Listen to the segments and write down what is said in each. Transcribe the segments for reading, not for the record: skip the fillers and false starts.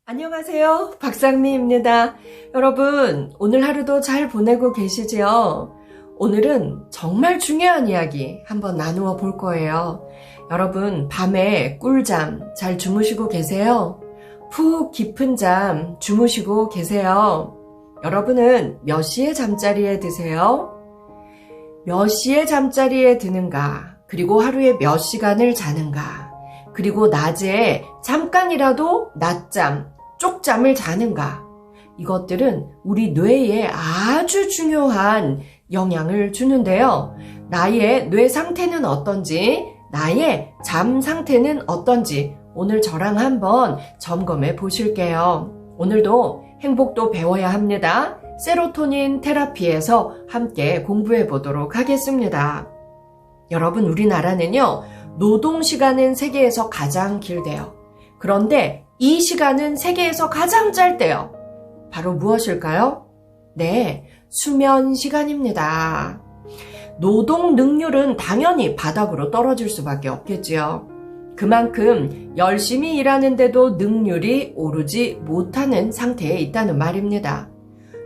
안녕하세요. 박상미입니다. 여러분, 오늘 하루도 잘 보내고 계시지요? 오늘은 정말 중요한 이야기 한번 나누어 볼 거예요. 여러분, 밤에 꿀잠 잘 주무시고 계세요? 푹 깊은 잠 주무시고 계세요? 여러분은 몇 시에 잠자리에 드세요? 몇 시에 잠자리에 드는가? 그리고 하루에 몇 시간을 자는가? 그리고 낮에 잠깐이라도 낮잠, 쪽잠을 자는가? 이것들은 우리 뇌에 아주 중요한 영향을 주는데요. 나의 뇌 상태는 어떤지, 나의 잠 상태는 어떤지 오늘 저랑 한번 점검해 보실게요. 오늘도 행복도 배워야 합니다. 세로토닌 테라피에서 함께 공부해 보도록 하겠습니다. 여러분, 우리나라는요, 노동시간은 세계에서 가장 길대요. 그런데 이 시간은 세계에서 가장 짧대요. 바로 무엇일까요? 네, 수면 시간입니다. 노동 능률은 당연히 바닥으로 떨어질 수밖에 없겠지요. 그만큼 열심히 일하는데도 능률이 오르지 못하는 상태에 있다는 말입니다.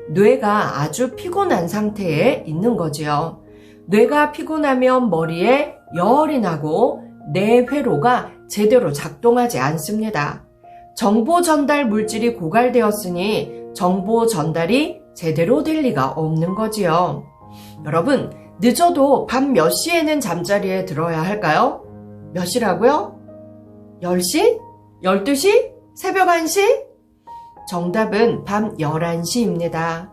뇌가 아주 피곤한 상태에 있는 거지요. 뇌가 피곤하면 머리에 열이 나고 뇌회로가 제대로 작동하지 않습니다. 정보 전달 물질이 고갈되었으니 정보 전달이 제대로 될 리가 없는 거지요. 여러분, 늦어도 밤 몇 시에는 잠자리에 들어야 할까요? 몇 시라고요? 10시? 12시? 새벽 1시? 정답은 밤 11시입니다.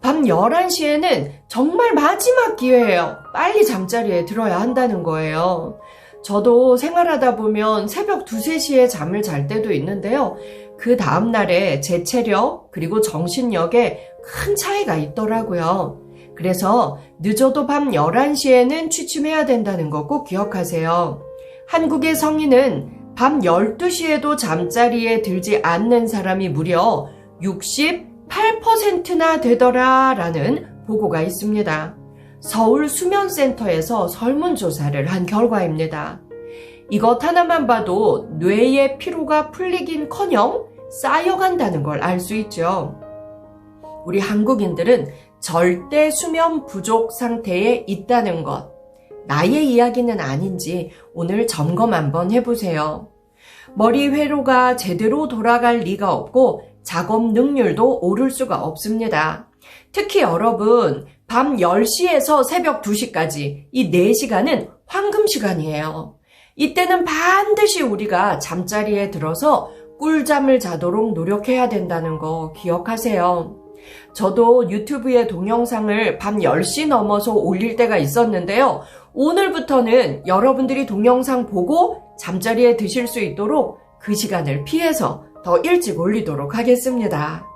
밤 11시에는 정말 마지막 기회예요. 빨리 잠자리에 들어야 한다는 거예요. 저도 생활하다 보면 새벽 2, 3시에 잠을 잘 때도 있는데요. 그 다음날에 제 체력 그리고 정신력에 큰 차이가 있더라고요. 그래서 늦어도 밤 11시에는 취침해야 된다는 거 꼭 기억하세요. 한국의 성인은 밤 12시에도 잠자리에 들지 않는 사람이 무려 68%나 되더라라는 보고가 있습니다. 서울 수면센터에서 설문조사를 한 결과입니다. 이것 하나만 봐도 뇌의 피로가 풀리긴커녕 쌓여간다는 걸 알 수 있죠. 우리 한국인들은 절대 수면 부족 상태에 있다는 것, 나의 이야기는 아닌지 오늘 점검 한번 해보세요. 머리 회로가 제대로 돌아갈 리가 없고 작업 능률도 오를 수가 없습니다. 특히 여러분, 밤 10시에서 새벽 2시까지 이 4시간은 황금 시간이에요. 이때는 반드시 우리가 잠자리에 들어서 꿀잠을 자도록 노력해야 된다는 거 기억하세요. 저도 유튜브에 동영상을 밤 10시 넘어서 올릴 때가 있었는데요. 오늘부터는 여러분들이 동영상 보고 잠자리에 드실 수 있도록 그 시간을 피해서 더 일찍 올리도록 하겠습니다.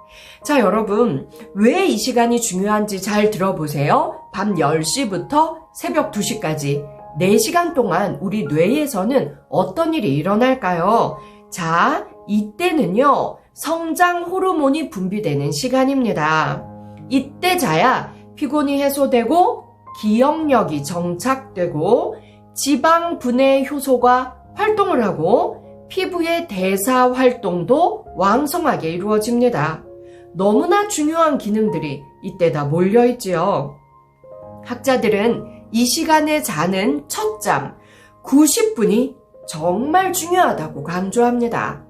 자, 여러분, 왜 이 시간이 중요한지 잘 들어보세요. 밤 10시부터 새벽 2시까지 4시간 동안 우리 뇌에서는 어떤 일이 일어날까요? 자, 이때는요, 성장 호르몬이 분비되는 시간입니다. 이때 자야 피곤이 해소되고 기억력이 정착되고 지방 분해 효소가 활동을 하고 피부의 대사 활동도 왕성하게 이루어집니다. 너무나 중요한 기능들이 이때 다 몰려있지요. 학자들은 이 시간에 자는 첫잠 90분이 정말 중요하다고 강조합니다.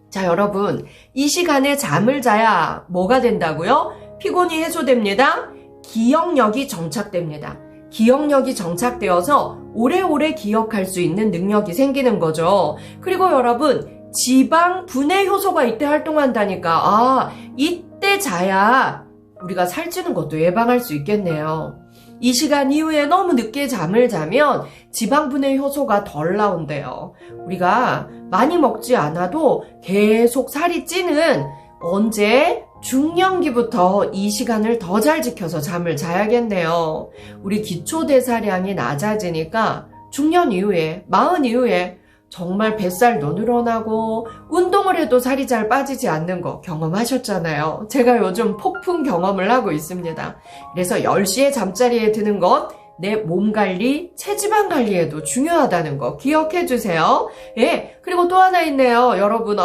자, 여러분, 이 시간에 잠을 자야 뭐가 된다고요? 피곤이 해소됩니다. 기억력이 정착됩니다. 기억력이 정착되어서 오래오래 기억할 수 있는 능력이 생기는 거죠. 그리고 여러분, 지방 분해 효소가 이때 활동한다니까. 이때 자야 우리가 살찌는 것도 예방할 수 있겠네요. 이 시간 이후에 너무 늦게 잠을 자면 지방 분해 효소가 덜 나온대요. 우리가 많이 먹지 않아도 계속 살이 찌는 언제? 중년기부터 이 시간을 더 잘 지켜서 잠을 자야겠네요. 우리 기초대사량이 낮아지니까 중년 이후에, 40 이후에 정말 뱃살도 늘어나고 운동을 해도 살이 잘 빠지지 않는 거 경험하셨잖아요. 제가 요즘 폭풍 경험을 하고 있습니다. 그래서 10시에 잠자리에 드는 것 내 몸 관리, 체지방 관리에도 중요하다는 거 기억해 주세요. 예, 그리고 또 하나 있네요. 여러분,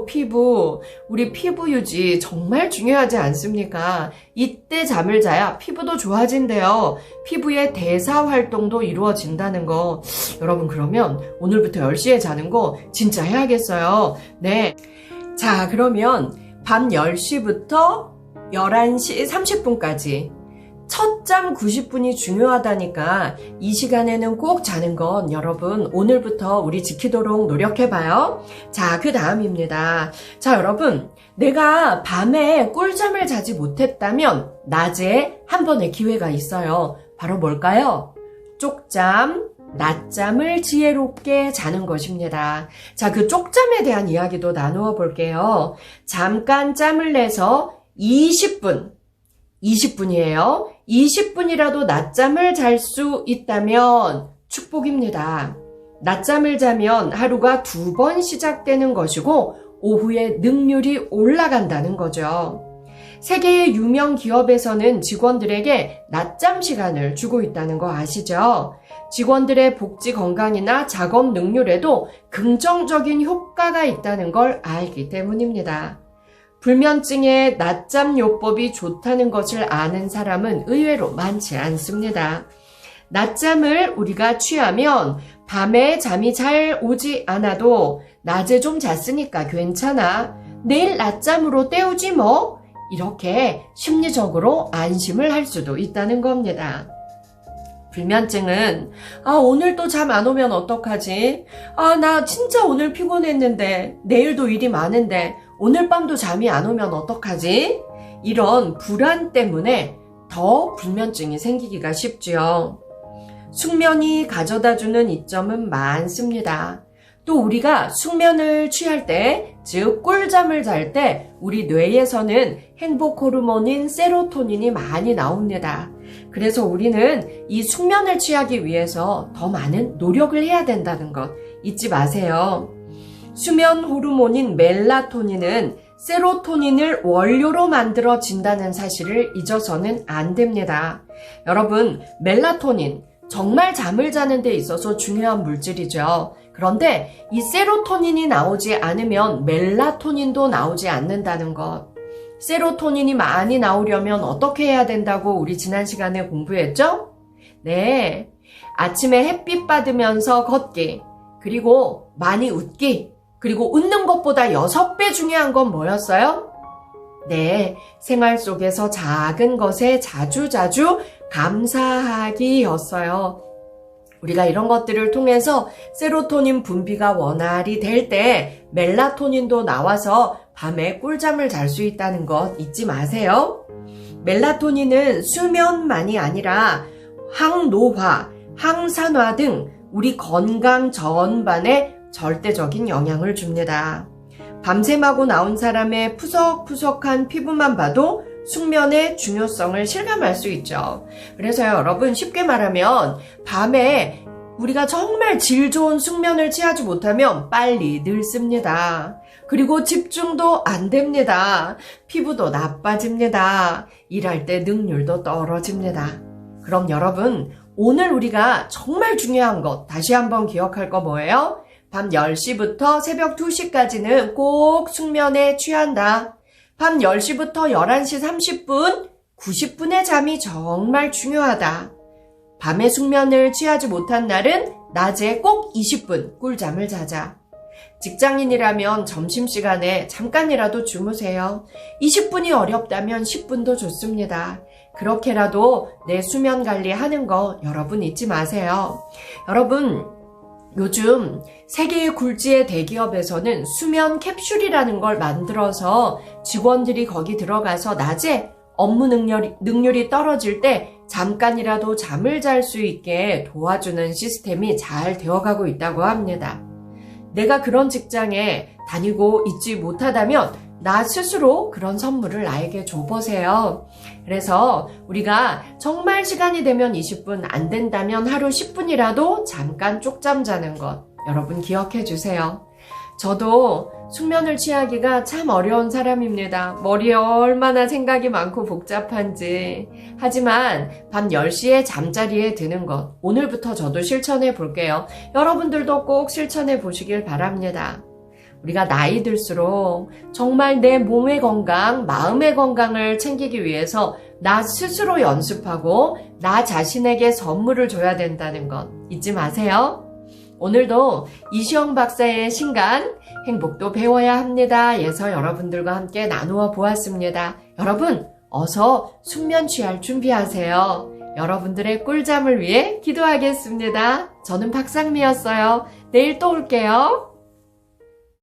피부. 우리 피부 유지 정말 중요하지 않습니까? 이때 잠을 자야 피부도 좋아진대요. 피부의 대사 활동도 이루어진다는 거. 여러분, 그러면 오늘부터 10시에 자는 거 진짜 해야겠어요. 네. 자, 그러면 밤 10시부터 11시 30분까지 첫 잠 90분이 중요하다니까 이 시간에는 꼭 자는 건 여러분 오늘부터 우리 지키도록 노력해봐요. 자, 그 다음입니다. 자, 여러분, 내가 밤에 꿀잠을 자지 못했다면 낮에 한 번의 기회가 있어요. 바로 뭘까요? 쪽잠, 낮잠을 지혜롭게 자는 것입니다. 자, 그 쪽잠에 대한 이야기도 나누어 볼게요. 잠깐 짬을 내서 20분이에요. 20분이라도 낮잠을 잘 수 있다면 축복입니다. 낮잠을 자면 하루가 2번 시작되는 것이고 오후에 능률이 올라간다는 거죠. 세계의 유명 기업에서는 직원들에게 낮잠 시간을 주고 있다는 거 아시죠? 직원들의 복지 건강이나 작업 능률에도 긍정적인 효과가 있다는 걸 알기 때문입니다. 불면증에 낮잠 요법이 좋다는 것을 아는 사람은 의외로 많지 않습니다. 낮잠을 우리가 취하면 밤에 잠이 잘 오지 않아도 낮에 좀 잤으니까 괜찮아. 내일 낮잠으로 때우지 뭐. 이렇게 심리적으로 안심을 할 수도 있다는 겁니다. 불면증은 오늘 또 잠 안 오면 어떡하지? 나 진짜 오늘 피곤했는데 내일도 일이 많은데 오늘 밤도 잠이 안 오면 어떡하지? 이런 불안 때문에 더 불면증이 생기기가 쉽지요. 숙면이 가져다주는 이점은 많습니다. 또 우리가 숙면을 취할 때, 즉 꿀잠을 잘 때 우리 뇌에서는 행복 호르몬인 세로토닌이 많이 나옵니다. 그래서 우리는 이 숙면을 취하기 위해서 더 많은 노력을 해야 된다는 것 잊지 마세요. 수면 호르몬인 멜라토닌은 세로토닌을 원료로 만들어진다는 사실을 잊어서는 안 됩니다. 여러분, 멜라토닌 정말 잠을 자는 데 있어서 중요한 물질이죠. 그런데 이 세로토닌이 나오지 않으면 멜라토닌도 나오지 않는다는 것. 세로토닌이 많이 나오려면 어떻게 해야 된다고 우리 지난 시간에 공부했죠? 네, 아침에 햇빛 받으면서 걷기, 그리고 많이 웃기, 그리고 웃는 것보다 6배 중요한 건 뭐였어요? 네, 생활 속에서 작은 것에 자주자주 감사하기였어요. 우리가 이런 것들을 통해서 세로토닌 분비가 원활히 될 때 멜라토닌도 나와서 밤에 꿀잠을 잘 수 있다는 것 잊지 마세요. 멜라토닌은 수면만이 아니라 항노화, 항산화 등 우리 건강 전반에 절대적인 영향을 줍니다. 밤샘하고 나온 사람의 푸석푸석한 피부만 봐도 숙면의 중요성을 실감할 수 있죠. 그래서요, 여러분, 쉽게 말하면 밤에 우리가 정말 질 좋은 숙면을 취하지 못하면 빨리 늙습니다. 그리고 집중도 안 됩니다. 피부도 나빠집니다. 일할 때 능률도 떨어집니다. 그럼 여러분, 오늘 우리가 정말 중요한 것 다시 한번 기억할 거 뭐예요? 밤 10시부터 새벽 2시까지는 꼭 숙면에 취한다. 밤 10시부터 11시 30분, 90분의 잠이 정말 중요하다. 밤에 숙면을 취하지 못한 날은 낮에 꼭 20분 꿀잠을 자자. 직장인이라면 점심시간에 잠깐이라도 주무세요. 20분이 어렵다면 10분도 좋습니다. 그렇게라도 내 수면 관리하는 거 여러분 잊지 마세요. 여러분, 요즘 세계의 굴지의 대기업에서는 수면 캡슐이라는 걸 만들어서 직원들이 거기 들어가서 낮에 업무 능률이 떨어질 때 잠깐이라도 잠을 잘 수 있게 도와주는 시스템이 잘 되어가고 있다고 합니다. 내가 그런 직장에 다니고 있지 못하다면 나 스스로 그런 선물을 나에게 줘보세요. 그래서 우리가 정말 시간이 되면 20분, 안 된다면 하루 10분이라도 잠깐 쪽잠 자는 것 여러분 기억해 주세요. 저도 숙면을 취하기가 참 어려운 사람입니다. 머리에 얼마나 생각이 많고 복잡한지. 하지만 밤 10시에 잠자리에 드는 것, 오늘부터 저도 실천해 볼게요. 여러분들도 꼭 실천해 보시길 바랍니다. 우리가 나이 들수록 정말 내 몸의 건강, 마음의 건강을 챙기기 위해서 나 스스로 연습하고 나 자신에게 선물을 줘야 된다는 것 잊지 마세요. 오늘도 이시영 박사의 신간 행복도 배워야 합니다.에서 여러분들과 함께 나누어 보았습니다. 여러분 어서 숙면 취할 준비하세요. 여러분들의 꿀잠을 위해 기도하겠습니다. 저는 박상미였어요. 내일 또 올게요.